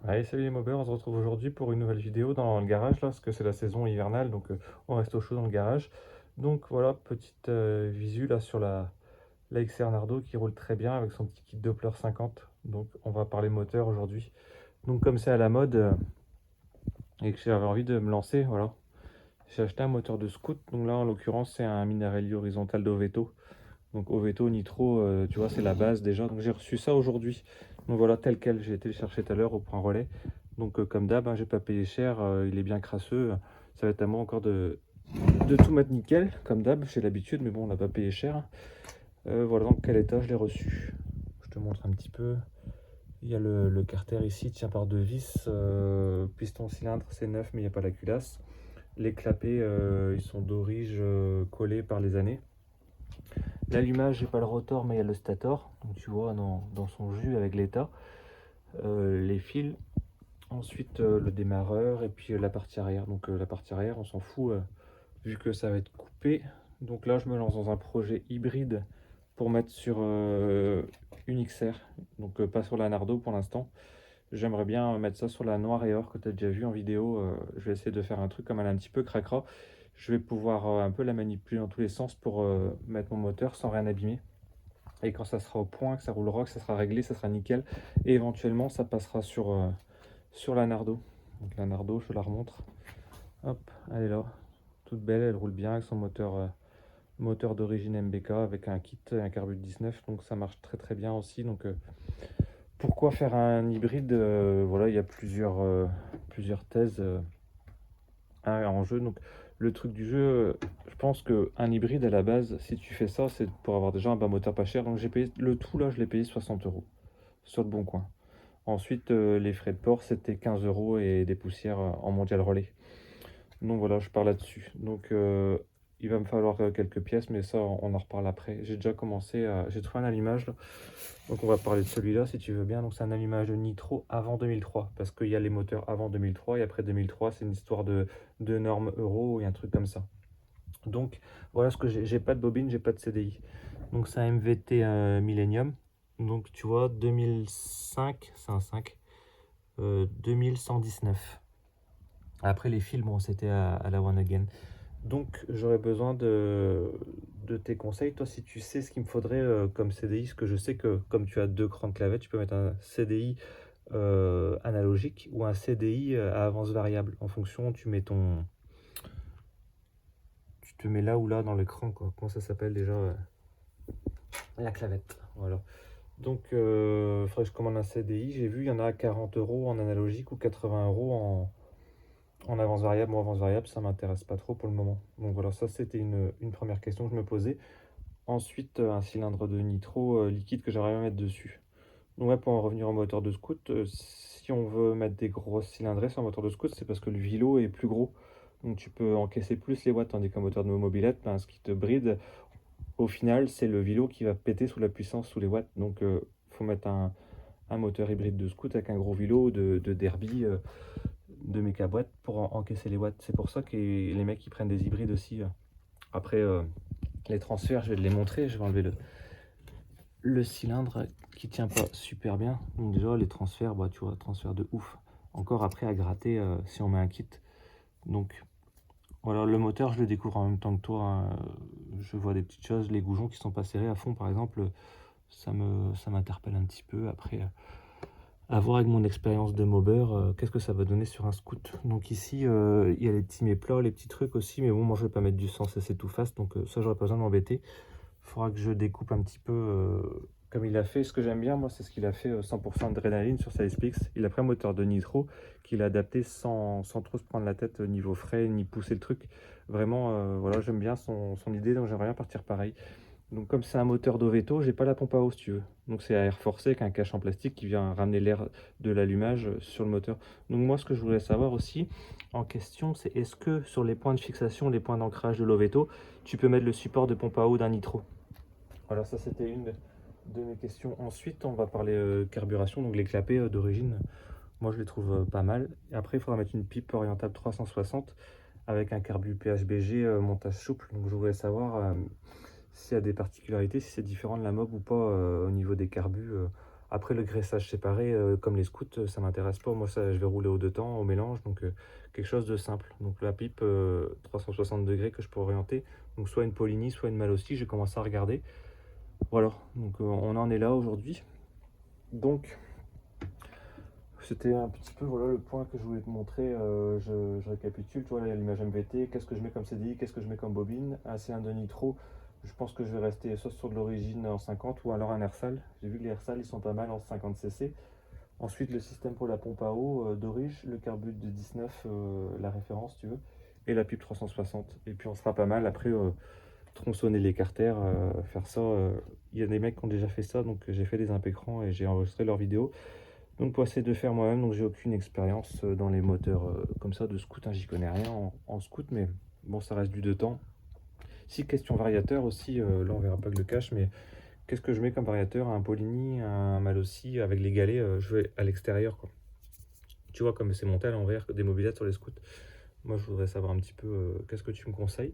Allez, salut les mobers, on se retrouve aujourd'hui pour une nouvelle vidéo dans le garage là, parce que c'est la saison hivernale, donc on reste au chaud dans le garage. Donc voilà, petite visu là sur la XR Nardo qui roule très bien avec son petit kit Doppler 50. Donc on va parler moteur aujourd'hui. Donc comme c'est à la mode et que j'avais envie de me lancer, voilà, j'ai acheté un moteur de scout. Donc là en l'occurrence c'est un Minarelli horizontal d'Oveto. Donc Oveto Nitro, tu vois, c'est la base déjà. Donc j'ai reçu ça aujourd'hui. Donc voilà, tel quel, j'ai été le chercher tout à l'heure au point relais. Donc comme d'hab, hein, j'ai pas payé cher, il est bien crasseux. Ça va être à moi encore de tout mettre nickel, comme d'hab, j'ai l'habitude, mais bon, on n'a pas payé cher. Voilà dans quel état je l'ai reçu. Je te montre un petit peu. Il y a le carter ici, tient par deux vis. Piston cylindre, c'est neuf, mais il n'y a pas la culasse. Les clapets, ils sont d'orige collés par les années. L'allumage, j'ai pas le rotor, mais il y a le stator. Donc tu vois dans son jus avec l'état. Les fils. Ensuite, le démarreur et puis la partie arrière. Donc la partie arrière, on s'en fout vu que ça va être coupé. Donc là, je me lance dans un projet hybride pour mettre sur une XR. Donc pas sur la Nardo pour l'instant. J'aimerais bien mettre ça sur la Noire et Or que tu as déjà vu en vidéo. Je vais essayer de faire un truc comme elle est un petit peu cracra. Je vais pouvoir un peu la manipuler dans tous les sens pour mettre mon moteur sans rien abîmer. Et quand ça sera au point, que ça roulera, que ça sera réglé, ça sera nickel. Et éventuellement, ça passera sur la Nardo. Donc la Nardo, je la remontre. Hop, elle est là. Toute belle, elle roule bien avec son moteur d'origine MBK avec un kit, un carbu de 19. Donc ça marche très très bien aussi. Donc pourquoi faire un hybride? Voilà, il y a plusieurs thèses en jeu. Donc le truc du jeu, je pense qu'un hybride à la base, si tu fais ça, c'est pour avoir déjà un bas moteur pas cher. Donc j'ai payé le tout là, je l'ai payé 60 euros sur le bon coin. Ensuite, les frais de port, c'était 15 euros et des poussières en mondial relais. Donc voilà, je pars là-dessus. Donc il va me falloir quelques pièces, mais ça, on en reparle après. J'ai déjà commencé à... J'ai trouvé un allumage, là. Donc on va parler de celui-là, si tu veux bien. Donc c'est un allumage de Nitro avant 2003, parce qu'il y a les moteurs avant 2003, et après 2003, c'est une histoire de normes euro et un truc comme ça. Donc voilà ce que j'ai pas de bobine, j'ai pas de CDI. Donc c'est un MVT Millennium. Donc tu vois, 2005, c'est un 5. 2119. Après les fils, bon, c'était à la One Again. Donc j'aurais besoin de tes conseils. Toi, si tu sais ce qu'il me faudrait comme CDI, parce que je sais que comme tu as deux crans de clavette, tu peux mettre un CDI analogique ou un CDI à avance variable. En fonction, tu te mets là ou là dans l'écran, quoi. Comment ça s'appelle déjà la clavette. Voilà. Donc, il faudrait que je commande un CDI. J'ai vu, il y en a à 40 euros en analogique ou 80 euros en avance variable. Moi, avance variable, ça m'intéresse pas trop pour le moment. Donc voilà, ça c'était une première question que je me posais. Ensuite, un cylindre de nitro liquide que j'aimerais bien mettre dessus. Donc ouais, pour en revenir au moteur de scout, si on veut mettre des grosses cylindrées sur un moteur de scout, c'est parce que le vilo est plus gros. Donc tu peux encaisser plus les watts, tandis qu'un moteur de mobilette, ben, ce qui te bride, au final, c'est le vilo qui va péter sous la puissance, sous les watts. Donc faut mettre un moteur hybride de scout avec un gros vilo de derby, de mécaboîte pour encaisser les watts. C'est pour ça que les mecs ils prennent des hybrides aussi. Après, les transferts, je vais te les montrer. Je vais enlever le cylindre qui tient pas super bien. Donc déjà, les transferts, bah, tu vois, transfert de ouf. Encore après à gratter si on met un kit. Donc voilà, le moteur, je le découvre en même temps que toi, hein. Je vois des petites choses, les goujons qui sont pas serrés à fond, par exemple, ça m'interpelle un petit peu. Après, à voir avec mon expérience de mobber, qu'est-ce que ça va donner sur un scoot. Donc ici, il y a les petits méplats, les petits trucs aussi, mais bon, moi je vais pas mettre du sens c'est tout face, donc ça j'aurais pas besoin de m'embêter. Il faudra que je découpe un petit peu comme il a fait. Ce que j'aime bien, moi, c'est ce qu'il a fait 100% adrénaline sur sa SPX. Il a pris un moteur de nitro qu'il a adapté sans trop se prendre la tête niveau frais, ni pousser le truc. Vraiment, voilà, j'aime bien son idée, donc j'aimerais bien partir pareil. Donc comme c'est un moteur d'Oveto, j'ai pas la pompe à eau si tu veux. Donc c'est à air forcé avec un cache en plastique qui vient ramener l'air de l'allumage sur le moteur. Donc moi ce que je voulais savoir aussi en question, c'est est-ce que sur les points de fixation, les points d'ancrage de l'Oveto, tu peux mettre le support de pompe à eau d'un nitro? Voilà, ça c'était une de mes questions. Ensuite, on va parler carburation. Donc les clapets d'origine, moi je les trouve pas mal. Et après, il faudra mettre une pipe orientable 360 avec un carbu PHBG montage souple. Donc je voudrais savoir s'il y a des particularités, si c'est différent de la mob ou pas au niveau des carbus. Après, le graissage séparé, comme les scouts, ça m'intéresse pas. Moi, ça, je vais rouler au deux temps, au mélange, donc quelque chose de simple. Donc la pipe 360 degrés que je peux orienter, donc soit une Polini, soit une Malossi, j'ai commencé à regarder. Voilà, donc on en est là aujourd'hui. Donc, c'était un petit peu voilà, le point que je voulais te montrer. Je récapitule, tu vois, là, il y a l'image MVT, qu'est-ce que je mets comme CDI, qu'est-ce que je mets comme bobine, un C1 de nitro. Je pense que je vais rester soit sur de l'origine en 50 ou alors un Airsal. J'ai vu que les Airsal ils sont pas mal en 50 cc. Ensuite, le système pour la pompe à eau d'Orige, le carbut de 19, la référence, tu veux, et la pipe 360. Et puis on sera pas mal après tronçonner les carters, faire ça. Il y a des mecs qui ont déjà fait ça, donc j'ai fait des impécrans et j'ai enregistré leurs vidéos. Donc pour essayer de faire moi-même, donc j'ai aucune expérience dans les moteurs comme ça de scout, hein, j'y connais rien en scout, mais bon, ça reste du deux temps. Si question variateur aussi, là on verra pas que le cache, mais qu'est-ce que je mets comme variateur? Un Polini, un Malossi, avec les galets, je vais à l'extérieur, quoi. Tu vois, comme c'est monté à l'envers des mobylettes sur les scouts. Moi, je voudrais savoir un petit peu qu'est-ce que tu me conseilles.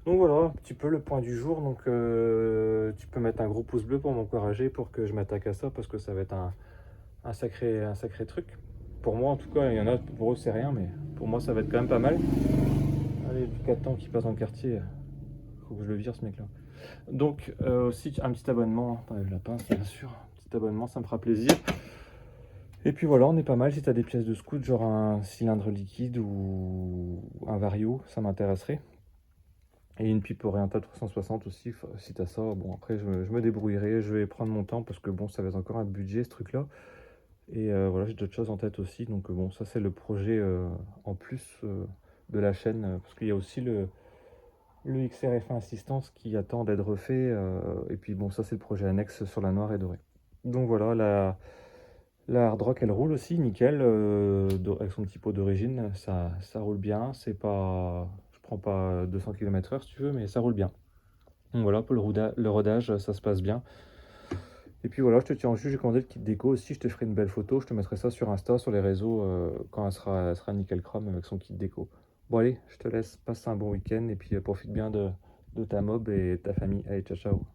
Donc voilà, un petit peu le point du jour. Donc tu peux mettre un gros pouce bleu pour m'encourager, pour que je m'attaque à ça, parce que ça va être un sacré truc. Pour moi, en tout cas, il y en a, pour eux, c'est rien, mais pour moi, ça va être quand même pas mal. Allez, du 4 temps qui passe dans le quartier, faut que je le vire, ce mec-là. Donc aussi, un petit abonnement, t'enlèves la pince, bien sûr. Un petit abonnement, ça me fera plaisir. Et puis voilà, on est pas mal. Si tu as des pièces de scout, genre un cylindre liquide ou un vario, ça m'intéresserait. Et une pipe orientale 360 aussi, si tu as ça. Bon, après, je me débrouillerai. Je vais prendre mon temps parce que bon, ça va être encore un budget, ce truc-là. Et voilà, j'ai d'autres choses en tête aussi. Donc bon, ça, c'est le projet en plus de la chaîne. Parce qu'il y a aussi le XRF1 Assistance qui attend d'être refait. Et puis bon, ça, c'est le projet annexe sur la noire et dorée. Donc voilà, la Hard Rock, elle roule aussi, nickel, avec son petit pot d'origine, ça roule bien. C'est pas, je prends pas 200 km/h si tu veux, mais ça roule bien. Donc voilà, pour le rodage, ça se passe bien. Et puis voilà, je te tiens au jus, j'ai commandé le kit déco aussi, je te ferai une belle photo, je te mettrai ça sur Insta, sur les réseaux, quand elle sera nickel chrome avec son kit déco. Bon allez, je te laisse, passe un bon week-end et puis profite bien de ta mob et de ta famille. Allez, ciao ciao.